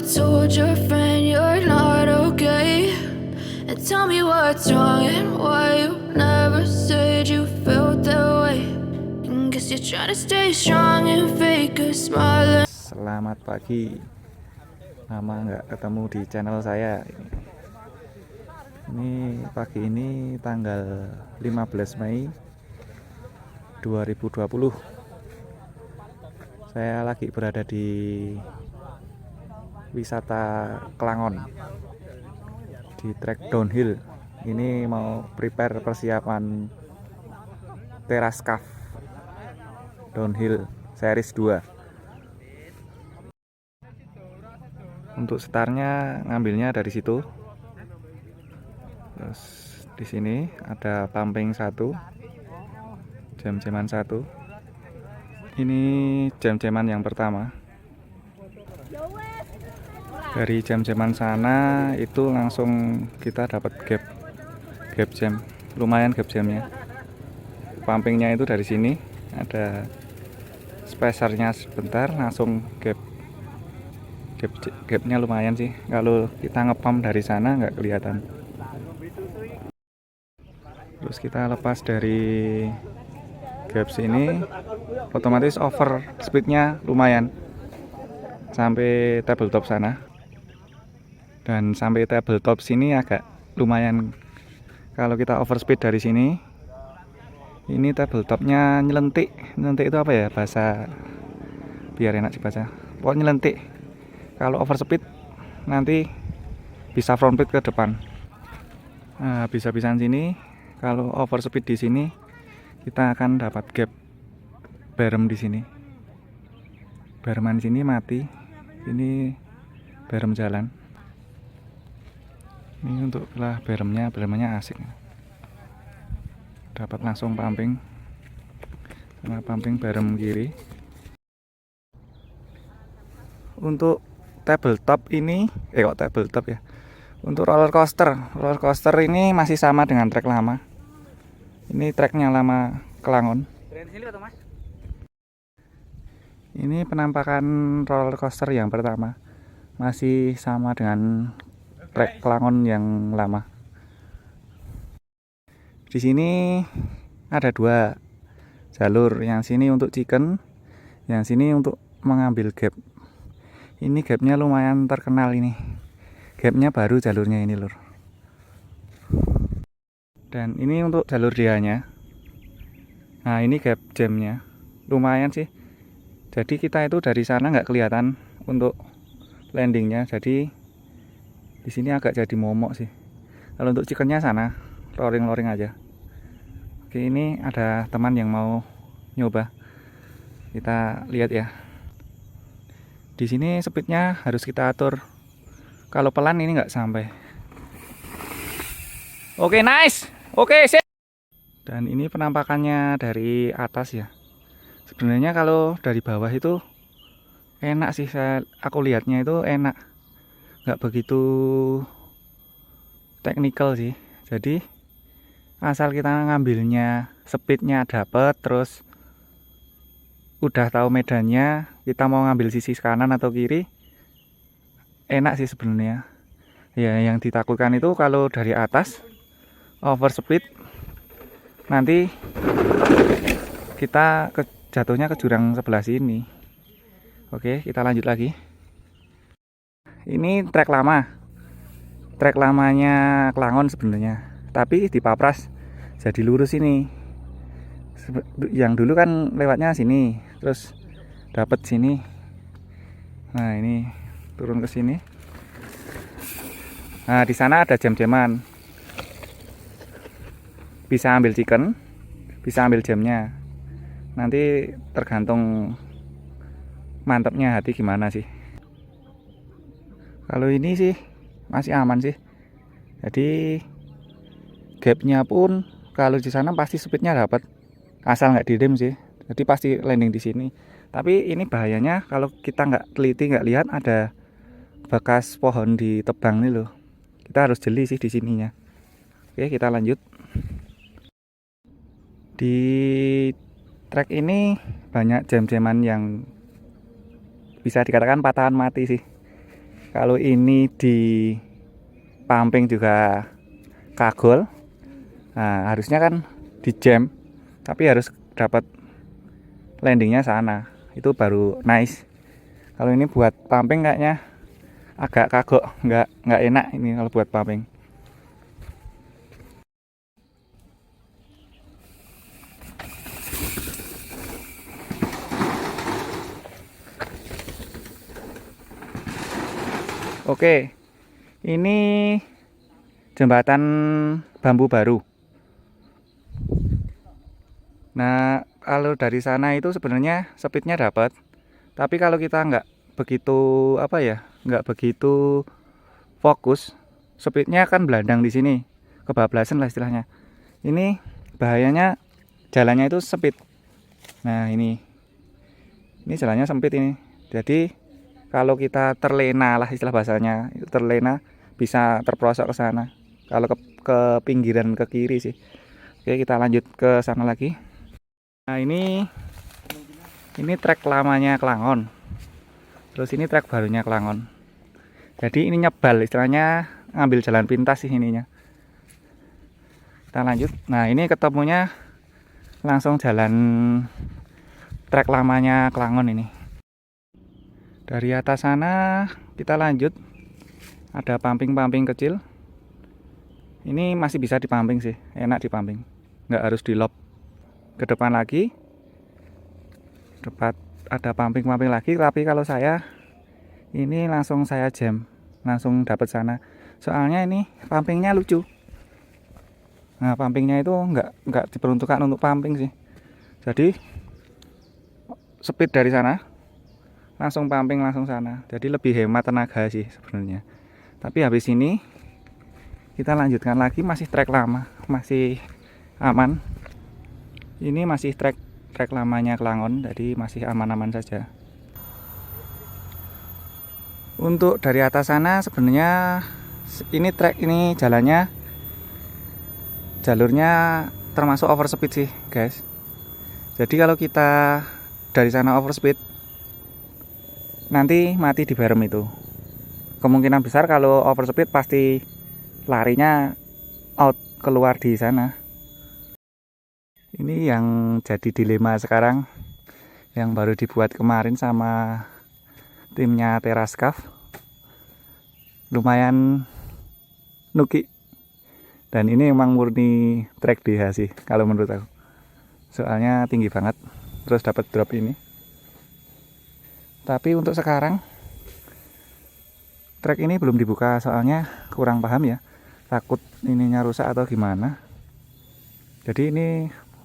told your friend you're not okay? And tell me what's wrong and why you never said you felt that way. And guess you're trying to stay strong and fake a smile. Selamat pagi. Lama nggak ketemu di channel saya. Ini pagi ini tanggal 15 Mei 2020. Saya lagi berada di wisata Klangon di trek downhill. Ini mau prepare persiapan teras caf downhill series 2. Untuk startnya ngambilnya dari situ. Terus di sini ada pumping 1, jam-jaman 1. Ini jam-jaman yang pertama. Dari jam-jaman sana itu langsung kita dapat gap jam, lumayan gap jamnya. Pumpingnya itu dari sini ada spacernya sebentar, langsung gapnya lumayan sih. Kalau kita ngepump dari sana nggak kelihatan. Terus kita lepas dari gap sini, otomatis over speednya lumayan sampai tabletop sana. Dan sampai tabletop sini agak lumayan. Kalau kita overspeed dari sini, ini tabletopnya nyelentik. Nyelentik itu apa ya bahasa biar enak dibaca? Pokoknya nyelentik. Kalau overspeed nanti bisa front speed ke depan. Nah, bisa-bisaan sini. Kalau overspeed di sini, kita akan dapat gap berem di sini. Bereman sini mati. Ini berem jalan. Ini untuk lah beremnya asik. Dapat langsung pumping sama pumping berem kiri. Untuk tabletop ini kok tabletop ya. Untuk roller coaster ini masih sama dengan trek lama. Ini treknya lama Klangon. Ini penampakan roller coaster yang pertama masih sama dengan trek Klangon yang lama. Di sini ada 2 jalur, yang sini untuk chicken, yang sini untuk mengambil gap. Ini gapnya lumayan terkenal ini. Gapnya baru jalurnya ini lur. Dan ini untuk jalur dianya. Nah ini gap jamnya lumayan sih. Jadi kita itu dari sana nggak kelihatan untuk landingnya. Jadi di sini agak jadi momok sih. Kalau untuk chickennya sana loring aja. Oke, ini ada teman yang mau nyoba. Kita lihat ya. Di sini speednya harus kita atur. Kalau pelan ini nggak sampai. Oke, nice. Oke, sip. Dan ini penampakannya dari atas ya. Sebenarnya kalau dari bawah itu enak sih, aku lihatnya itu enak. Nggak begitu teknikal sih. Jadi asal kita ngambilnya speednya dapet, terus udah tahu medannya, kita mau ngambil sisi kanan atau kiri, enak sih sebenarnya. Ya yang ditakutkan itu kalau dari atas overspeed, nanti kita jatuhnya ke jurang sebelah sini. Oke, kita lanjut lagi. Ini trek lama. Trek lamanya Klangon sebenarnya, tapi dipapras jadi lurus ini. Yang dulu kan lewatnya sini, terus dapat sini. Nah, ini turun ke sini. Nah, di sana ada jam-jaman. Bisa ambil chicken, bisa ambil jamnya. Nanti tergantung mantapnya hati gimana sih. Kalau ini sih masih aman sih. Jadi gapnya pun kalau di sana pasti speednya dapat, asal nggak direm sih. Jadi pasti landing di sini. Tapi ini bahayanya kalau kita nggak teliti, nggak lihat ada bekas pohon ditebang nih loh. Kita harus jeli sih di sininya. Oke, kita lanjut. Di trek ini banyak jam-jaman yang bisa dikatakan patahan mati sih. Kalau ini di pumping juga kagol. Nah, harusnya kan di jam, tapi harus dapat landingnya sana. Itu baru nice. Kalau ini buat pumping kayaknya agak kagok, nggak enak ini kalau buat pumping. Oke, ini jembatan bambu baru. Nah, kalau dari sana itu sebenarnya speednya dapat, tapi kalau kita nggak begitu nggak begitu fokus, speednya kan belandang di sini, kebablasan lah istilahnya. Ini bahayanya jalannya itu sempit. Nah, ini jalannya sempit ini. Jadi kalau kita terlena lah istilah bahasanya, itu terlena bisa terperosok ke sana. Kalau ke pinggiran ke kiri sih. Oke, kita lanjut ke sana lagi. Nah, ini trek lamanya Klangon. Terus ini trek barunya Klangon. Jadi ini nyebal istilahnya, ngambil jalan pintas sih ininya. Kita lanjut. Nah, ini ketemunya langsung jalan trek lamanya Klangon ini. Dari atas sana kita lanjut, ada pumping kecil. Ini masih bisa dipumping sih, enak dipumping, nggak harus di lob. Ke depan lagi, depan ada pumping lagi. Tapi kalau saya ini langsung saya jam, langsung dapat sana. Soalnya ini pumpingnya lucu. Nah, pumpingnya itu nggak diperuntukkan untuk pumping sih. Jadi speed dari sana langsung pumping langsung sana, jadi lebih hemat tenaga sih sebenarnya. Tapi habis ini kita lanjutkan lagi, masih trek lama, masih aman. Ini masih trek lamanya Klangon, jadi masih aman-aman saja. Untuk dari atas sana sebenarnya ini trek ini jalurnya termasuk overspeed sih guys. Jadi kalau kita dari sana overspeed, nanti mati di berem itu. Kemungkinan besar kalau overspeed pasti larinya out, keluar di sana. Ini yang jadi dilema sekarang, yang baru dibuat kemarin sama timnya Terascaf. Lumayan nuki. Dan ini emang murni trek DH sih kalau menurut aku. Soalnya tinggi banget, terus dapat drop ini. Tapi untuk sekarang trek ini belum dibuka, soalnya kurang paham ya, takut ininya rusak atau gimana. Jadi ini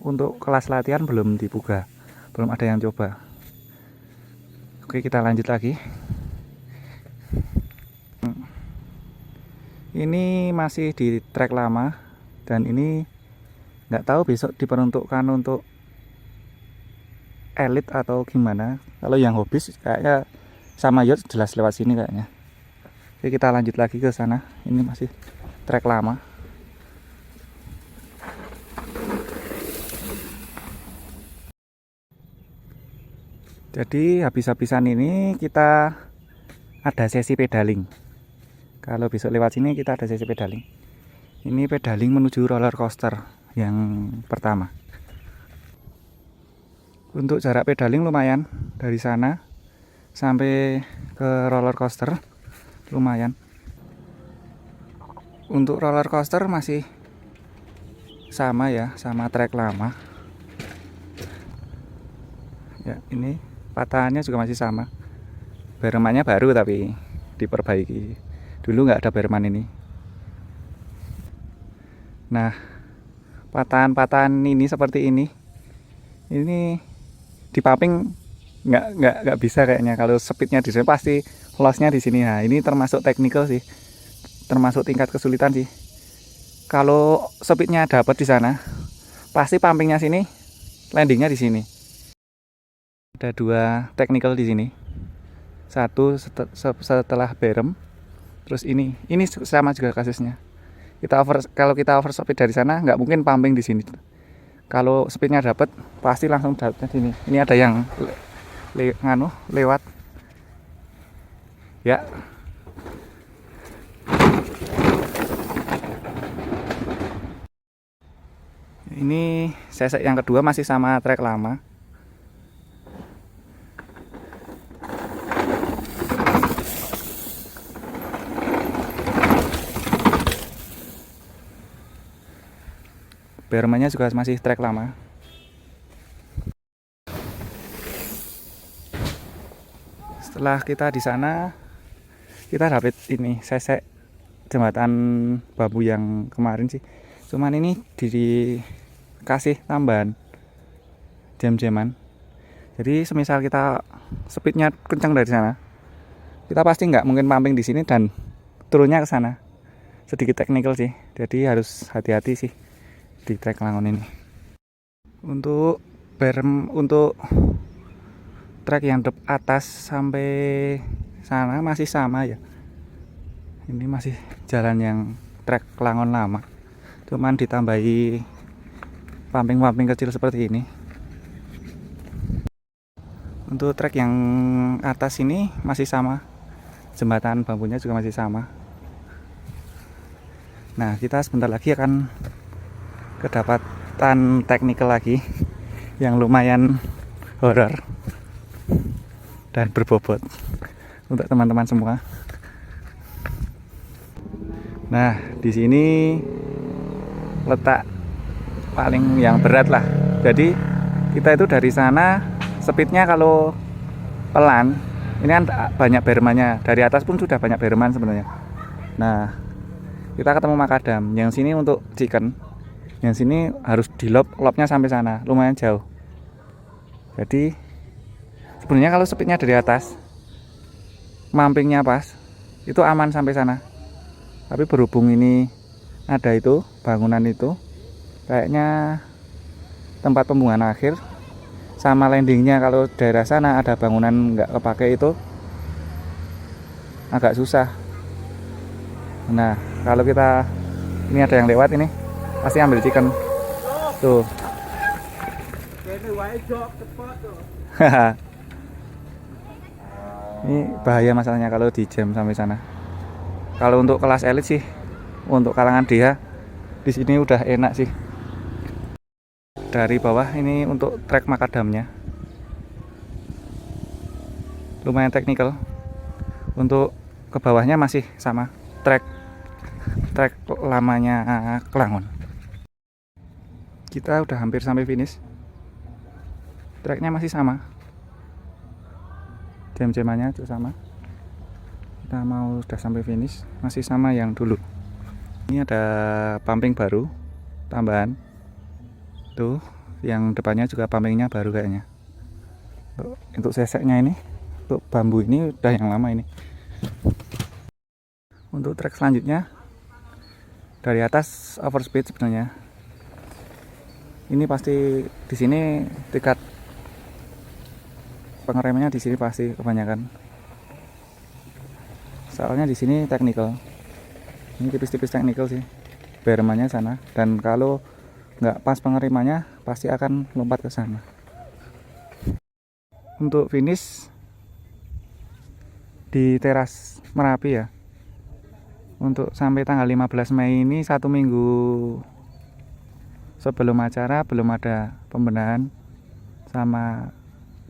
untuk kelas latihan belum dibuka, belum ada yang coba. Oke, kita lanjut lagi. Ini masih di trek lama, dan ini nggak tahu besok diperuntukkan untuk elit atau gimana. Kalau yang hobis kayaknya sama yacht jelas lewat sini kayaknya. Oke, kita lanjut lagi ke sana. Ini masih trek lama. Jadi habis-habisan ini kita ada sesi pedaling. Kalau besok lewat sini kita ada sesi pedaling. Ini pedaling menuju roller coaster yang pertama. Untuk jarak pedaling lumayan, dari sana sampai ke roller coaster lumayan. Untuk roller coaster masih sama ya, sama trek lama. Ya, ini patahannya juga masih sama. Beremannya baru tapi diperbaiki. Dulu nggak ada bereman ini. Nah, patahan-patahan ini seperti ini di pumping nggak bisa kayaknya. Kalau speednya di sini pasti lossnya di sini. Nah, ini termasuk technical sih, termasuk tingkat kesulitan sih. Kalau speednya dapat di sana, pasti pumpingnya sini, landingnya di sini. Ada dua technical di sini. Satu setelah berem, terus ini sama juga kasusnya. Kalau kita overspeed dari sana, nggak mungkin pumping di sini. Kalau speednya dapat, pasti langsung dapatnya sini. Ini ada yang lewat. Ya, sesek yang kedua masih sama trek lama. Bermanya juga masih trek lama. Setelah kita di sana, kita dapat ini sesek jembatan bambu yang kemarin sih. Cuman ini dikasih tambahan jam-jaman. Jadi semisal kita speednya kencang dari sana, kita pasti nggak mungkin pumping di sini dan turunnya ke sana. Sedikit teknikal sih, jadi harus hati-hati sih di trek Langon ini. Untuk trek yang atas sampai sana masih sama ya. Ini masih jalan yang trek Langon lama, cuman ditambahi pumping kecil seperti ini. Untuk trek yang atas ini masih sama, jembatan bambunya juga masih sama. Nah, kita sebentar lagi akan kedapatan teknikal lagi yang lumayan horor dan berbobot untuk teman-teman semua. Nah, di sini letak paling yang berat lah. Jadi kita itu dari sana speednya kalau pelan, ini kan banyak bermannya. Dari atas pun sudah banyak berman sebenarnya. Nah, kita ketemu makadam. Yang sini untuk chicken. Yang sini harus di lobnya sampai sana, lumayan jauh. Jadi sebenarnya kalau speednya dari atas, mampingnya pas, itu aman sampai sana. Tapi berhubung ini ada itu bangunan itu, kayaknya tempat pembuangan akhir sama landingnya, kalau daerah sana ada bangunan nggak kepake itu agak susah. Nah, kalau kita ini ada yang lewat ini, pasti ambil chicken tuh. Ini bahaya masalahnya kalau di jam sampai sana. Kalau untuk kelas elit sih, untuk kalangan DH di sini udah enak sih. Dari bawah ini untuk trek makadamnya, lumayan teknikal. Untuk ke bawahnya masih sama trek lamanya Kelangon. Kita udah hampir sampai finish. Treknya masih sama, jam-jamannya juga sama. Kita mau udah sampai finish, masih sama yang dulu. Ini ada pumping baru tambahan tuh, yang depannya juga pumpingnya baru kayaknya. Untuk seseknya ini, untuk bambu ini udah yang lama ini. Untuk trek selanjutnya dari atas overspeed sebenarnya. Ini pasti di sini tingkat pengeremannya di sini pasti kebanyakan. Soalnya di sini teknikal. Ini tipis-tipis teknikal sih. Bermannya sana, dan kalau nggak pas pengeremannya pasti akan lompat ke sana. Untuk finish di teras Merapi ya. Untuk sampai tanggal 15 Mei ini 1 minggu sebelum acara, belum ada pembenahan sama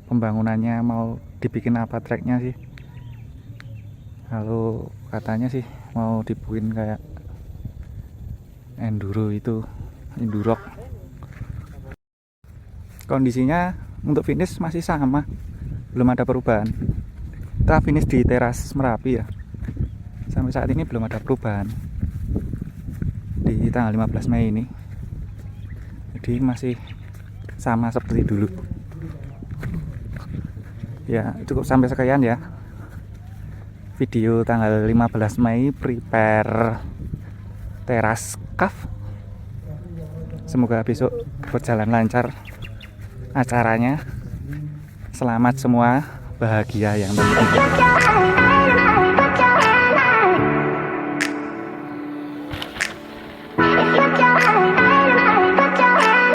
pembangunannya mau dibikin apa treknya sih. Kalau katanya sih mau dibuin kayak enduro itu, endurok. Kondisinya untuk finish masih sama, belum ada perubahan. Kita finish di teras Merapi ya. Sampai saat ini belum ada perubahan di tanggal 15 Mei ini. Jadi masih sama seperti dulu. Ya, cukup sampai sekian ya video tanggal 15 Mei prepare teras cave. Semoga besok berjalan lancar acaranya. Selamat semua, bahagia yang tentu.